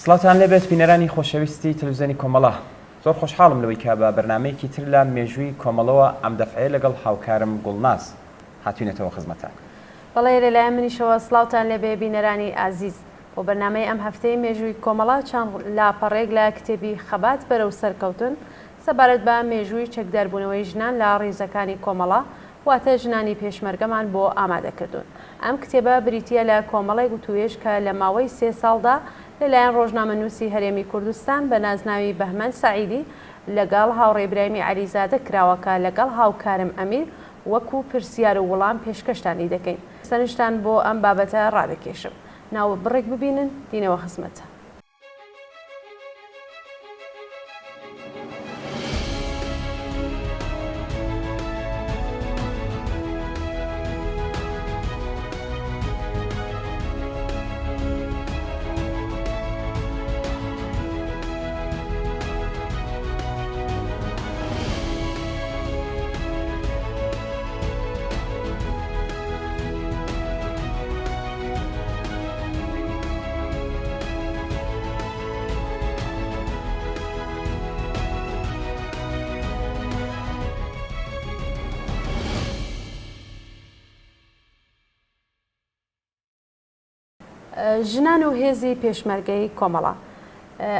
سڵاتان لێبێت بینەرانی خۆشەویستی تەلەڤیزیۆنی کۆمەڵە، زۆر خۆشحاڵم لەوەی کە بە بەرنامەیەکی تر لە مێژووی کۆمەڵەوە ئەم دەفعەیە لەگەڵ هاوکارم گوڵناز هاتوینەتەوە خزمەتان. بەڵێ لەلایەن منیشەوە سڵاوتان لێبێ بینەرانی ئازیز. بۆ بەرنامەی ئەم هەفتەی مێژووی کۆمەڵە چەند لاپەڕێک لە کتێبی خەبات بەرەو سەرکەوتن سەبارەت بە مێژووی چەکداربوونەوەی ژنان لە ڕێزەکانی کۆمەڵە واتە ژنانی پێشمەرگەمان بۆ ئامادەکردوون. ئەم کتێبە بریتیە لە کۆمەڵی گوتوێژ کە لە ماوەی 3 ساڵدا لەلایەن ڕۆژنامەنووسی هەرێمی کوردستان بە نازناوی بەهمەن سەعیدی لەگەڵ هاوڕێ برامی عەلیزادە کراوەکە لەگەڵ هاوکارم ئەمیر وەکو پرسیار و وەڵام پێشکەشتانی دەکەین. سەرنجتان بۆ ئەم بابەتە ڕادەکێشم. ناوە بڕێک ببینن دینەوە خزمەتە. ژنان و هێزی پێشمەرگەی کۆمەڵە.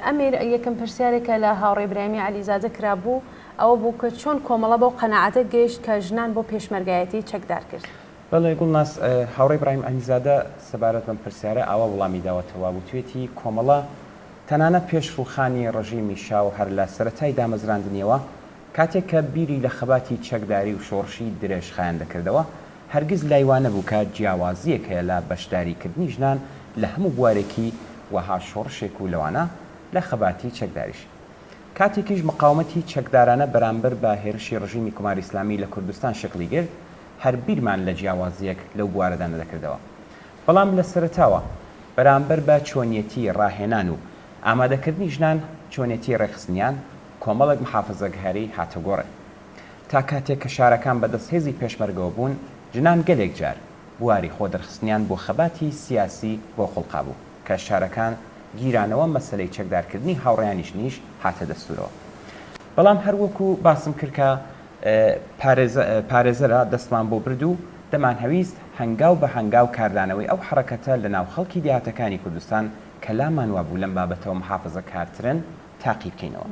ئەمیر یەکەم پرسیارێکە لە هاوڕێ برامی عەلیزادە کرابوو ئەوە بوو کە چۆن کۆمەڵە بۆ قەنەعەتە گەیشت کە ژنان بۆ پێشمەرگایەتی چەکدار کرد. بەڵێ گوڵناز، هاوڕێ برایم عەلیزادە سەبارەت بەم پرسیارە ئاوا وەڵامی داوەتەوە وتوێتی کۆمەڵە تەنانەت پێش ڕووخانی ڕژیمی شاو هەر لە سەرەتای دامەزراندنیەوە کاتێک کە بیری لە خەباتی چەکداری و شۆڕشی درێژخایان دەکردەوە هەرگیز لایوانە بوو کە جیاوازیەک هەیە لە بەشداریکردنی ژنان لە هەموو بوارێکی وەها شۆڕشێک و لەوانە لە خەباتی چەکداریش. کاتێکیش مقاومەتی چەکدارانە بەرامبەر بە هێرشی ڕژیمی کوماری ئیسلامی لە کوردستان شکلی گرت هەر بیرمان لە جیاوازیەک لەو بوارەدا نەدەکردەوە. بەڵام لە سەرەتاوە بەرامبەر بە چۆنیەتی ڕاهێنان و ئامادەکردنی ژنان چۆنیەتی ڕێخستنیان کۆمەڵێک محافزەتگاری هاتە گۆڕێ. تا کاتێک کە شارەکان بەدەست هێزی پێشمەرگەوە بوون ژنان گەلێک جار بواری خۆ دەرخستنیان بۆ خەباتی سیاسی بۆ خوڵقا بوو کە شارەکان گیرانەوە مەسەلەی چەکدارکردنی هاوڕێیانیش نیش هاتە دەستورەوە. بەڵام هەروەکو باسم کرد کە پارێزەرە دەستمان بۆ برد و دەمان هەویست هەنگاو بە هەنگاو کاردانەوەی ئەو حرەکەتە لە ناو خەڵکی دیهاتەکانی کوردستان کە لامان وابوو لەم بابەتەوە محافزە کارترن تاقی بکەینەوە.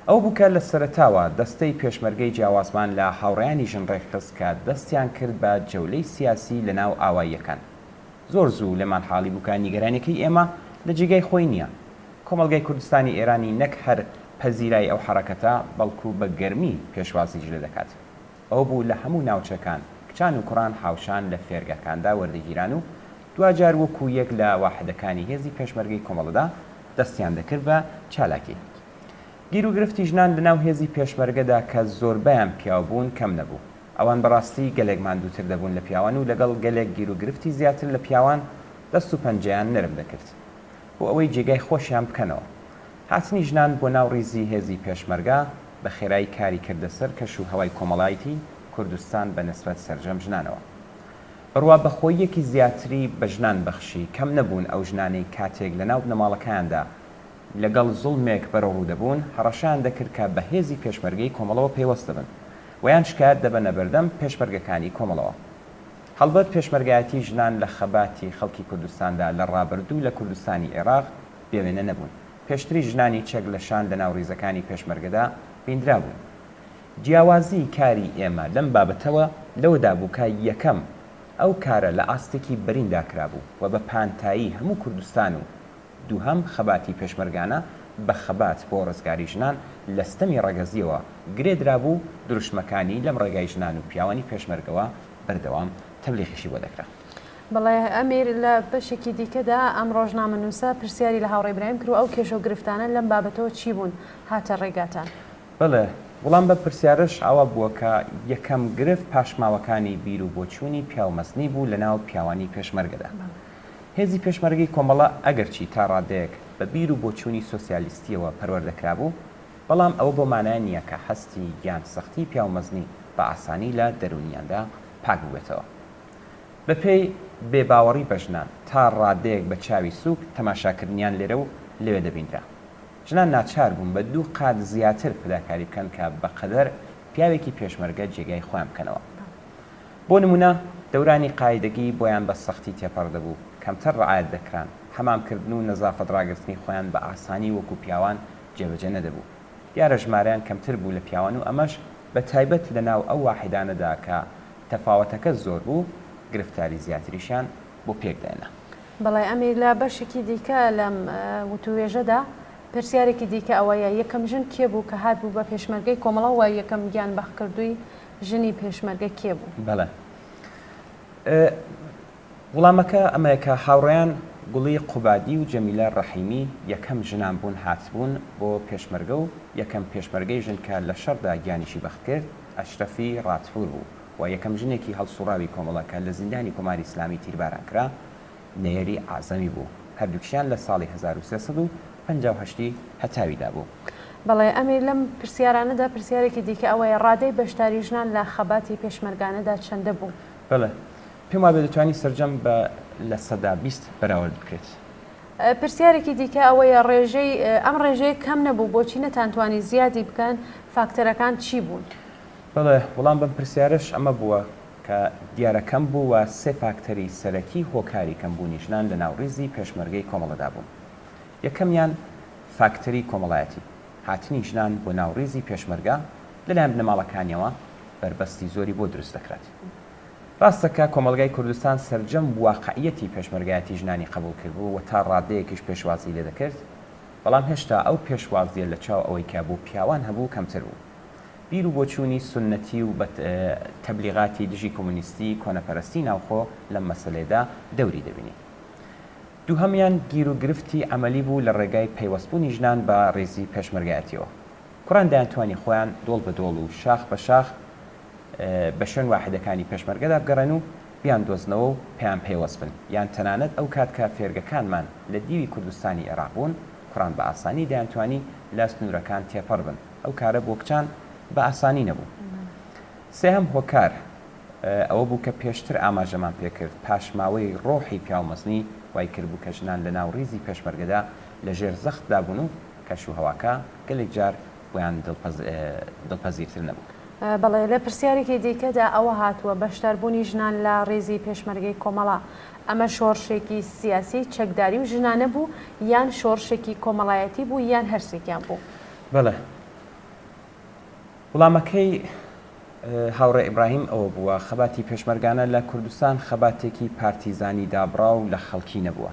ئەو بووکە لە سەرەتاوە دەستەی پێشمەرگەی جیاوازمان لە هاوڕێیانی ژن ڕێکخست کە دەستیان کرد بە جەولەی سیاسی لە ناو ئاواییەکان. زۆر زوو لەمان حاڵی بووکە نیگەرانەکەی ئێمە لە جێگای خۆی نییە. کۆمەڵگەی کوردستانی ئێرانی نەک هەر پەزیرای ئەو حرەکەتە بەڵکو بە گەرمی پێشوازیش لە دەکات. ئەو بوو لە هەموو ناوچەکان کچان و کوڕان هاوشان لە فێرگەکاندا وەردەگیران و دوجار وەکو یەک لە واحدەکانی هێزی پێشمەرگەی کۆمەڵەدا دەستیان دەکرد بە چالاکی. گیر و گرفتی ژنان لەناو هێزی پێشمەرگەدا کە زۆربەیان پیاو بوون کەم نەبوو. ئەوان بەڕاستی گەلێک ماندووتر دەبوون لە پیاوان و لەگەڵ گەلێک گیر و گرفتی زیاتر لە پیاوان دەست و پەنجەیان نەرم دەکرد بۆ ئەوەی جێگای خۆشیان بکەنەوە. هاتنی ژنان بۆ ناو ڕیزی هێزی پێشمەرگە بە خێرایی کاری کردە سەر کەش و هەوای کۆمەڵایەتی کوردستان بە نسبەت سەرجەم ژنانەوە. بڕوا بەخۆیەکی زیاتری بە ژنان بەخشی کەم نەبوون ئەو ژنانەی کاتێک لە ناو بنەماڵەکەیاندا لەگەڵ زوڵمێک بەرەڕوو دەبوون هەڕەشان دەکرد کە بە هێزی پێشمەرگەی کۆمەڵەوە پێوەستە بن ویان شکایەت دەبەنە بەردەم پێشمەرگەکانی کۆمەڵەوە. هەڵبەت پێشمەرگایەتی ژنان لە خەباتی خەڵکی کوردستاندا لە ڕابردوو لە کوردستانی عێراق بێوێنە نەبوون. پێشتری ژنانی چەک لەشان لە ناو ڕیزەکانی پێشمەرگەدا بیندرا بوون. جیاوازی کاری ئێمە لەم بابەتەوە لەوەدا بوو کە یەکەم ئەو کارە لە ئاستێکی بەریندا کرابوو و بە پانتایی هەموو کوردستان و دووهەم خەباتی پێشمەرگانە بە خەبات بۆ ڕزگاری ژنان لە ستەمی ڕێگەزیەوە گرێدرابوو دروشمەکانی لەم ڕێگای ژنان و پیاوانی پێشمەرگەوە بەردەوام تەبلیغیشی بۆ دەکرا. بەڵێ ئەمیر لە بەشێکی دیکەدا ئەم ڕۆژنامەنووسە پرسیاری لە هاوڕێ برایم کرد ئەو کێشە و گرفتانە لەم بابەتەوە چی بوون هاتە ڕێگاتان؟ بڵێ وەڵام بە پرسیارش ئەوە بووە کە یەکەم گرفت پاشماوەکانی بیر و بۆچوونی پیاومەزنی بوو لە ناو پیاوانی پێشمەرگەدا. هێزی پێشمەرگی کۆمەڵە ئەگەرچی تا ڕادەیەک بە بیر و بۆچوونی سۆسیالیستیەوە پەروەردەکرا بوو، بەڵام ئەوە بۆ مانای نییە کە هەستی یان سەختی پیاومەزنی بە ئاسانی لە دەرونیاندا پاک بوێتەوە. بەپێی بێباوەڕی بە ژنان تا ڕادەیەک بە چاوی سووک تەماشاکردنیان لێرە و لەوێ دەبینرا. ژنان ناچار بوون بە 2 قات زیاتر فداکاری بکەن کە بەقەدەر پیاوێکی پێشمەرگە جێگای خۆیان بکەنەوە. بۆ نمونە دەورانی قایدەگی بۆیان بە سەختی تێپەڕدەبوو، کەمتر ڕعایەت دەکران، حەمامکردن و نەزافەت ڕاگررتنی خۆیان بە ئاسانی وەکو پیاوان جێبەجێ نەدەبوو. دیارە ژمارەیان کەمتر بوو لە پیاوان و ئەمەش بە تایبەت لە ناو ئەو واحیدانەدا کە تەفاوەتەکە زۆر بوو گرفتاری زیاتریشان بۆ پێکداینا. بەڵێ ئەمیر لە بەشێکی دیکە لەم وتوێژەدا پرسیارێکی دیکە ئەوەیە یەکەم ژن کێ بوو کە هات بوو بە پێشمەرگەی کۆمەڵەوە یەکەم گیان بەخکردووی ژنی پێشمەرگە کێ بوو؟ بەڵێ وڵامەکە ئەمەیەکە هاوڕێیان گوڵی قوبادی و جەمیلە ڕەحیمی یەکەم ژنان بوون هاتبوون بۆ پێشمەرگە و یەکەم پێشمەرگەی ژن کە لە شەردا گیانیشی بەخت کرد ئەشرەفی ڕاتفور بوو و یەکەم ژنێکی هەڵسوڕاوی کۆمەڵەکە لە زیندانی کۆماری ئیسلامی تیرباران کرا نێری ئازەمی بوو. هەردووکیان لە ساڵی 1358 هەتاویدا بوو. بەڵێ ئەمیر لەم پرسیارانەدا پرسیارێکی دیکە ئەوەیە ڕادەی بەشداری ژنان لە خەباتی پێشمەرگانەدا چەندە بوو؟ بڵێ پێم وابێ دەتوانی سەرجەم بە لە سەدا 20 بەراورد بکرێت. پرسیارێکی دیکە ئەوەیە ڕێژەی ئەم ڕێژەیە کەم نەبوو بۆچی نەتانتوانی زیادی بکەن فاکتەرەکان چی بوون؟ بڵێ وەڵام بەم پرسیارش ئەمە بووە کە دیارەکەم بوو و 3 فاکتەری سەرەکی هۆکاری کەمبوونی ژنان لە ناوڕێزی پێشمەرگەی کۆمەڵەدا بوون. یەکەمیان فاکتەری کۆمەڵایەتی، هاتنی ژنان بۆ ناوڕێزی پێشمەرگە لەلایەن بنەماڵەکانیەوە بربەستی زۆری بۆ دروست دەکرێت. ڕاستەکە کۆمەلگای کوردستان سەرجەم واقعیەتی پێشمەرگایەتی ژنانی قبول کردبوو و تا ڕادەیەکیش پێشوازی لێ دەکرد، بەڵام هێشتا ئەو پێشوازیە لە چاو ئەوەی کە بۆ پیاوان هەبوو کەمتر بوو. بیر و بۆچوونی سنەتی و تەبلیغاتی دژی کۆمونیستی کۆنەپەرستی ناوخۆ لەم مەسەلەیەدا دەوری دەبینی. دووهەمیان گیر و گرفتی ئەمەلی بوو لە ڕێگای پەیوەستبوونی ژنان بە ڕێزی پێشمەرگایەتیەوە. کوڕان دەیانتوانی خۆیان دۆڵ بە دۆڵ و شاخ بە شاخ بە شوێن واحدەکانی پێشمەرگەدا بگەڕێن و بیان دۆزنەوە و پێیان پێوەست بن، یان تەنانەت ئەو کات کە فێرگەکانمان لە دیوی کوردستانی عێراق بوون، کوڕان بە ئاسانی دەیانتوانی لە سنوورەکان تێپەڕ بن. ئەو کارە بۆ کچان بە ئاسانی نەبوو. سێهەم هۆکار ئەوە بوو کە پێشتر ئاماژەمان پێکرد پاشماوەی ڕۆحی پیاومەزنی وای کردبوو کە ژنان لە ناو ڕیزی پێشمەرگەدا لە ژێر زەختدا بوون و کەشوهەواکە گەلێک جار بۆیان دڵپەزیرتر نەبوو. بەڵێ لە پرسیارێکی دیکەدا ئەوە هاتووە بەشداربوونی ژنان لە ڕێزی پێشمەرگەی کۆمەڵە ئەمە شۆڕشێکی سیاسی چەکداری و ژنانە بوو یان شۆڕشێکی کۆمەڵایەتی بوو یان هەرسێکیان بوو؟ بەڵێ وڵامەکەی هاوڕێ ئیبراهیم ئەوە بووە خەباتی پێشمەرگانە لە کوردستان خەباتێکی پارتیزانی دابڕا و لە خەڵکی نەبووە.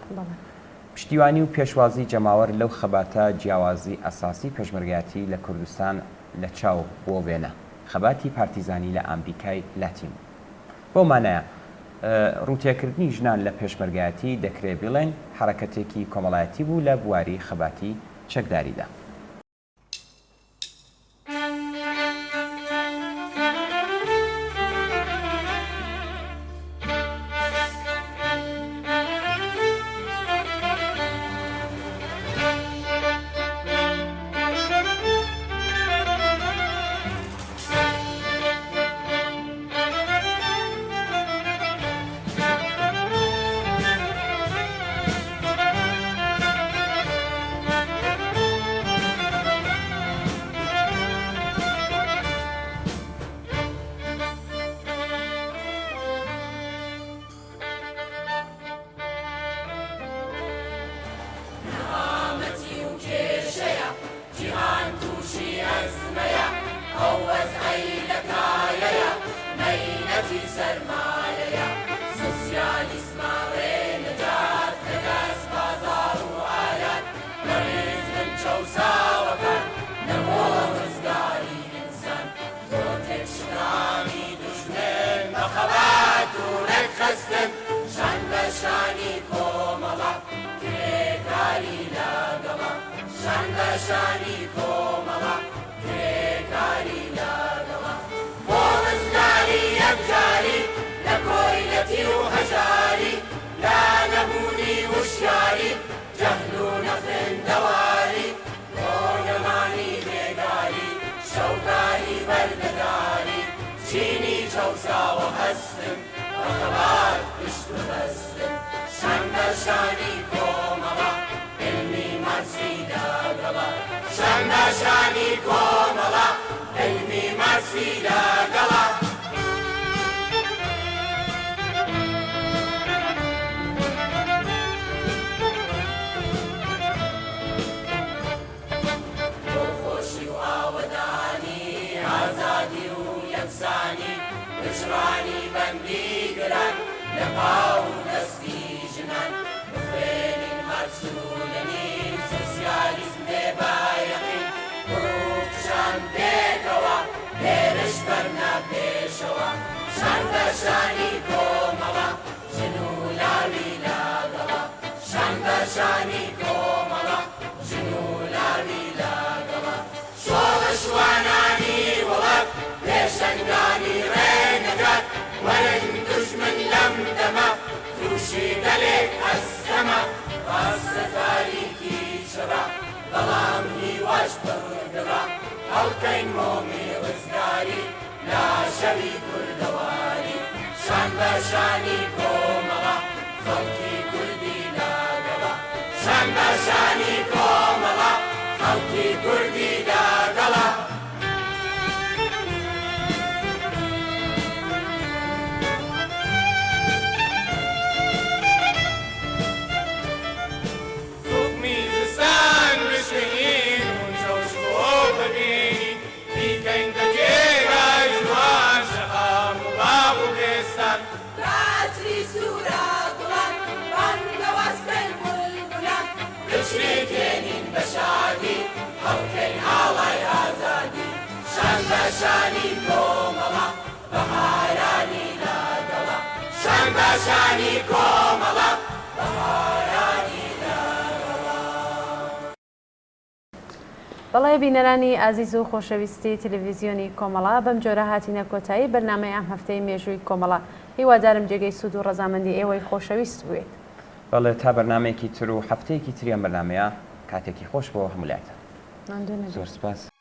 پشتیوانی و پێشوازی جەماوەر لەو خەباتە جیاوازی ئەساسی پێشمەرگایەتی لە کوردستان لە چاو بۆ بێنە خەباتی پارتیزانی لە ئەمریکای لاتین. بۆ مانایە ڕوتێکردنی ژنان لە پێشمەرگایەتی دەکرێت بڵێن حرەکەتێکی کۆمەڵایەتی بوو لە بواری خەباتی چەکداریدا. بەڵێ بینەرانی ئازیز و خۆشەویستی تەلەڤیزیۆنی کۆمەڵا بەم جۆرە هاتینە کۆتایی بەرنامەی ئەم هەفتەی مێژووی کۆمەڵا. هیوادارم جێگەی سوود و ڕەزامەندی ئێوەی خۆشەویست بوێت. بەڵێ تا بەرنمەیەکی تر و هەفتەیەکی تریان بەرنمەیە کاتێکی خۆش بۆ هەمولایەتە. زۆر سپاس.